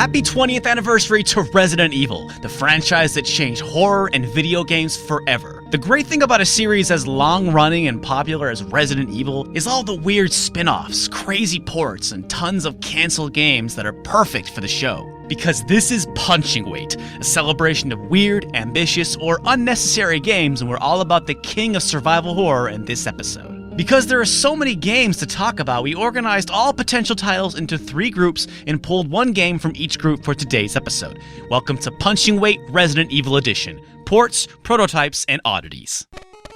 Happy 20th anniversary to Resident Evil, the franchise that changed horror and video games forever. The great thing about a series as long-running and popular as Resident Evil is all the weird spin-offs, crazy ports, and tons of canceled games that are perfect for the show. Because this is Punching Weight, a celebration of weird, ambitious, or unnecessary games, and we're all about the king of survival horror in this episode. Because there are so many games to talk about, we organized all potential titles into 3 groups and pulled one game from each group for today's episode. Welcome to Punching Weight Resident Evil Edition: Ports, Prototypes, and Oddities.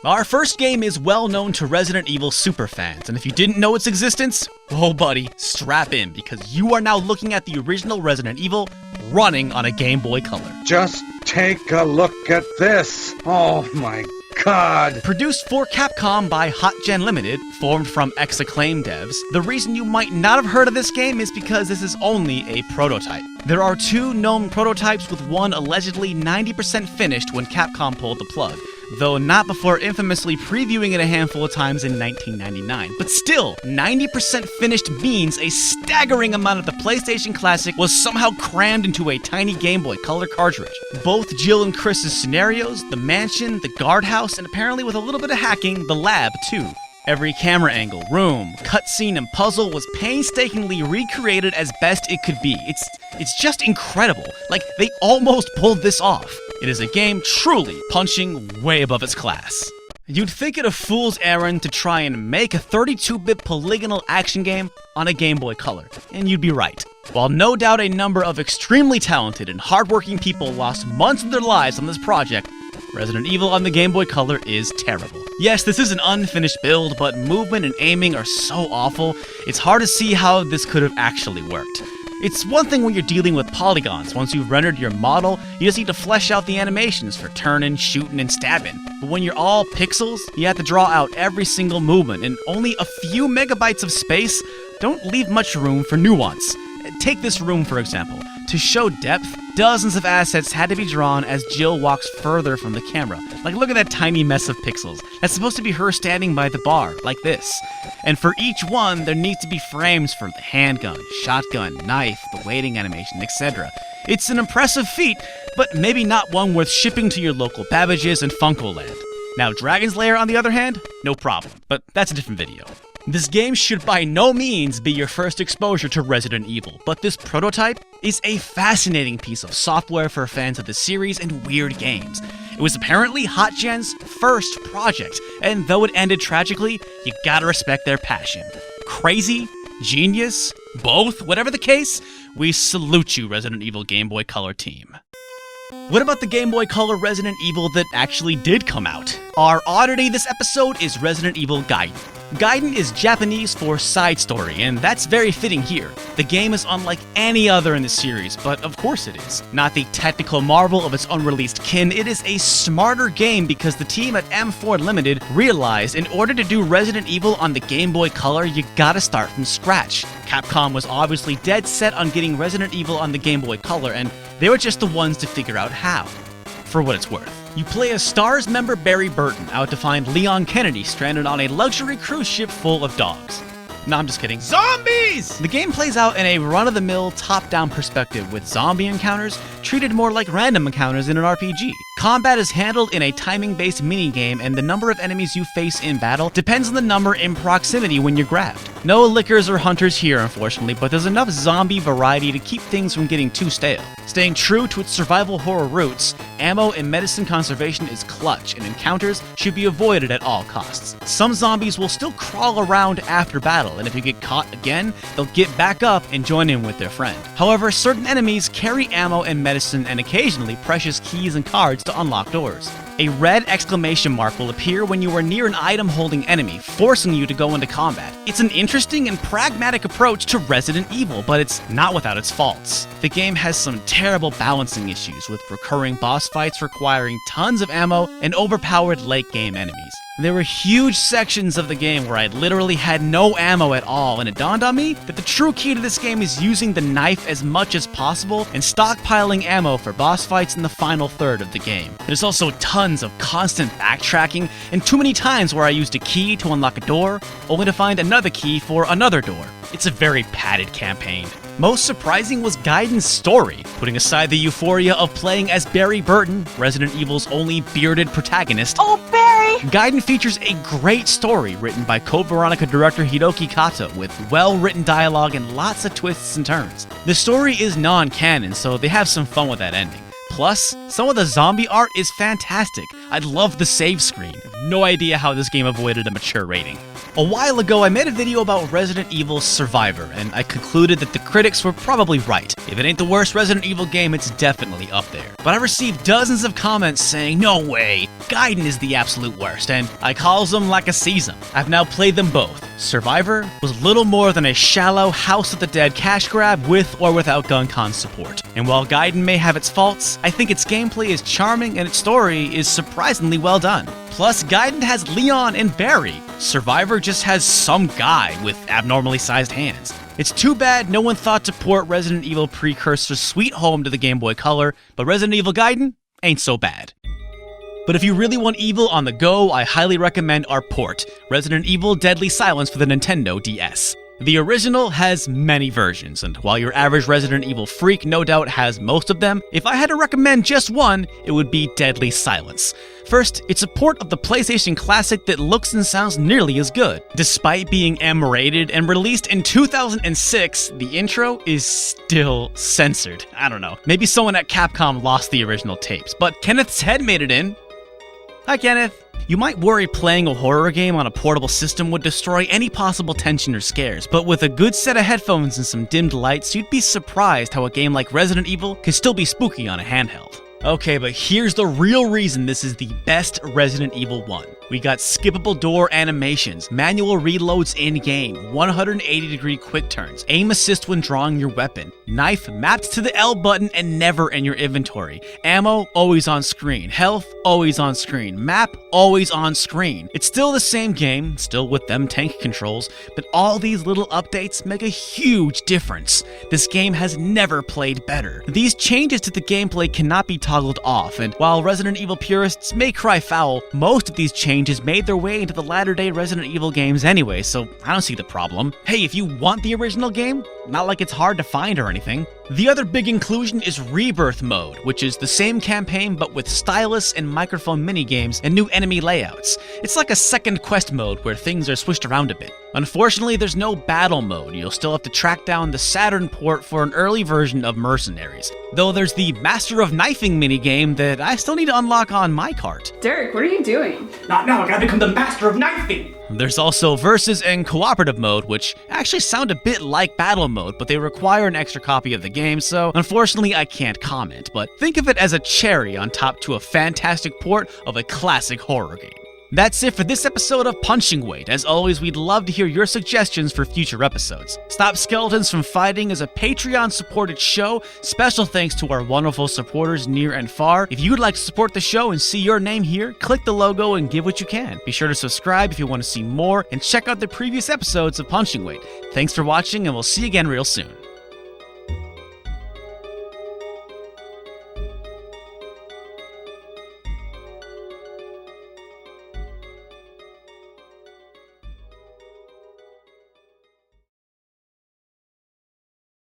Our first game is well known to Resident Evil superfans, and if you didn't know its existence, oh buddy, strap in, because you are now looking at the original Resident Evil running on a Game Boy Color. Just take a look at this! Oh my God! Produced for Capcom by HotGen Limited, formed from ex-Acclaim devs, the reason you might not have heard of this game is because this is only a prototype. There are 2 known prototypes, with one allegedly 90% finished when Capcom pulled the plug, though not before infamously previewing it a handful of times in 1999. But still, 90% finished means a staggering amount of the PlayStation Classic was somehow crammed into a tiny Game Boy Color cartridge. Both Jill and Chris's scenarios, the mansion, the guardhouse, and apparently with a little bit of hacking, the lab too. Every camera angle, room, cutscene, and puzzle was painstakingly recreated as best it could be. It's just incredible. Like, they almost pulled this off. It is a game truly punching way above its class. You'd think it a fool's errand to try and make a 32-bit polygonal action game on a Game Boy Color, and you'd be right. While no doubt a number of extremely talented and hardworking people lost months of their lives on this project, Resident Evil on the Game Boy Color is terrible. Yes, this is an unfinished build, but movement and aiming are so awful, it's hard to see how this could have actually worked. It's one thing when you're dealing with polygons. Once you've rendered your model, you just need to flesh out the animations for turning, shooting, and stabbing. But when you're all pixels, you have to draw out every single movement, and only a few megabytes of space don't leave much room for nuance. Take this room, for example. To show depth, dozens of assets had to be drawn as Jill walks further from the camera. Like, look at that tiny mess of pixels. That's supposed to be her standing by the bar, like this. And for each one, there needs to be frames for the handgun, shotgun, knife, the waiting animation, etc. It's an impressive feat, but maybe not one worth shipping to your local Babbage's and Funko-Land. Now, Dragon's Lair, on the other hand, no problem, but that's a different video. This game should by no means be your first exposure to Resident Evil, but this prototype is a fascinating piece of software for fans of the series and weird games. It was apparently HotGen's first project, and though it ended tragically, you gotta respect their passion. Crazy? Genius? Both? Whatever the case, we salute you, Resident Evil Game Boy Color team. What about the Game Boy Color Resident Evil that actually did come out? Our oddity this episode is Resident Evil Gaiden. Gaiden is Japanese for side story, and that's very fitting here. The game is unlike any other in the series, but of course it is. Not the technical marvel of its unreleased kin, it is a smarter game because the team at M4 Limited realized in order to do Resident Evil on the Game Boy Color, you gotta start from scratch. Capcom was obviously dead set on getting Resident Evil on the Game Boy Color, and they were just the ones to figure out how. For what it's worth. You play as STARS member Barry Burton out to find Leon Kennedy stranded on a luxury cruise ship full of dogs. No, I'm just kidding. Zombies! The game plays out in a run-of-the-mill, top-down perspective, with zombie encounters treated more like random encounters in an RPG. Combat is handled in a timing-based minigame, and the number of enemies you face in battle depends on the number in proximity when you're grabbed. No lickers or hunters here, unfortunately, but there's enough zombie variety to keep things from getting too stale. Staying true to its survival horror roots, ammo and medicine conservation is clutch, and encounters should be avoided at all costs. Some zombies will still crawl around after battle, and if you get caught again, they'll get back up and join in with their friend. However, certain enemies carry ammo and medicine and occasionally precious keys and cards to unlock doors. A red exclamation mark will appear when you are near an item-holding enemy, forcing you to go into combat. It's an interesting and pragmatic approach to Resident Evil, but it's not without its faults. The game has some terrible balancing issues, with recurring boss fights requiring tons of ammo and overpowered late-game enemies. There were huge sections of the game where I literally had no ammo at all, and it dawned on me that the true key to this game is using the knife as much as possible and stockpiling ammo for boss fights in the final third of the game. There's also tons of constant backtracking, and too many times where I used a key to unlock a door, only to find another key for another door. It's a very padded campaign. Most surprising was Gaiden's story, putting aside the euphoria of playing as Barry Burton, Resident Evil's only bearded protagonist. Oh, Barry! Gaiden features a great story written by Code Veronica director Hiroki Kato with well-written dialogue and lots of twists and turns. The story is non-canon, so they have some fun with that ending. Plus, some of the zombie art is fantastic. I love the save screen. I have no idea how this game avoided a mature rating. A while ago, I made a video about Resident Evil Survivor, and I concluded that the critics were probably right. If it ain't the worst Resident Evil game, it's definitely up there. But I received dozens of comments saying, no way, Gaiden is the absolute worst, and I calls them like I sees them. I've now played them both. Survivor was little more than a shallow House of the Dead cash grab with or without Gun-Con support. And while Gaiden may have its faults, I think its gameplay is charming and its story is surprisingly well done. Plus, Gaiden has Leon and Barry. Survivor just has some guy with abnormally sized hands. It's too bad no one thought to port Resident Evil precursor Sweet Home to the Game Boy Color, but Resident Evil Gaiden ain't so bad. But if you really want evil on the go, I highly recommend our port, Resident Evil Deadly Silence for the Nintendo DS. The original has many versions, and while your average Resident Evil freak no doubt has most of them, if I had to recommend just one, it would be Deadly Silence. First, it's a port of the PlayStation Classic that looks and sounds nearly as good. Despite being M-rated and released in 2006, the intro is still censored. I don't know. Maybe someone at Capcom lost the original tapes, but Kenneth's head made it in. Hi, Kenneth. You might worry playing a horror game on a portable system would destroy any possible tension or scares, but with a good set of headphones and some dimmed lights, you'd be surprised how a game like Resident Evil can still be spooky on a handheld. Okay, but here's the real reason this is the best Resident Evil 1. We got skippable door animations, manual reloads in-game, 180-degree quick turns, aim assist when drawing your weapon, knife mapped to the L button and never in your inventory, ammo always on screen, health always on screen, map always on screen. It's still the same game, still with them tank controls, but all these little updates make a huge difference. This game has never played better. These changes to the gameplay cannot be toggled off, and while Resident Evil purists may cry foul, most of these changes made their way into the latter-day Resident Evil games anyway, so I don't see the problem. Hey, if you want the original game, not like it's hard to find or anything. The other big inclusion is Rebirth Mode, which is the same campaign but with stylus and microphone minigames and new enemy layouts. It's like a second quest mode where things are switched around a bit. Unfortunately, there's no battle mode. You'll still have to track down the Saturn port for an early version of Mercenaries. Though there's the Master of Knifing minigame that I still need to unlock on my cart. Derek, what are you doing? Not now, I gotta become the Master of Knifing! There's also Versus and Cooperative mode, which actually sound a bit like Battle mode, but they require an extra copy of the game, so unfortunately I can't comment, but think of it as a cherry on top to a fantastic port of a classic horror game. That's it for this episode of Punching Weight. As always, we'd love to hear your suggestions for future episodes. Stop Skeletons from Fighting is a Patreon-supported show. Special thanks to our wonderful supporters near and far. If you'd like to support the show and see your name here, click the logo and give what you can. Be sure to subscribe if you want to see more, and check out the previous episodes of Punching Weight. Thanks for watching, and we'll see you again real soon.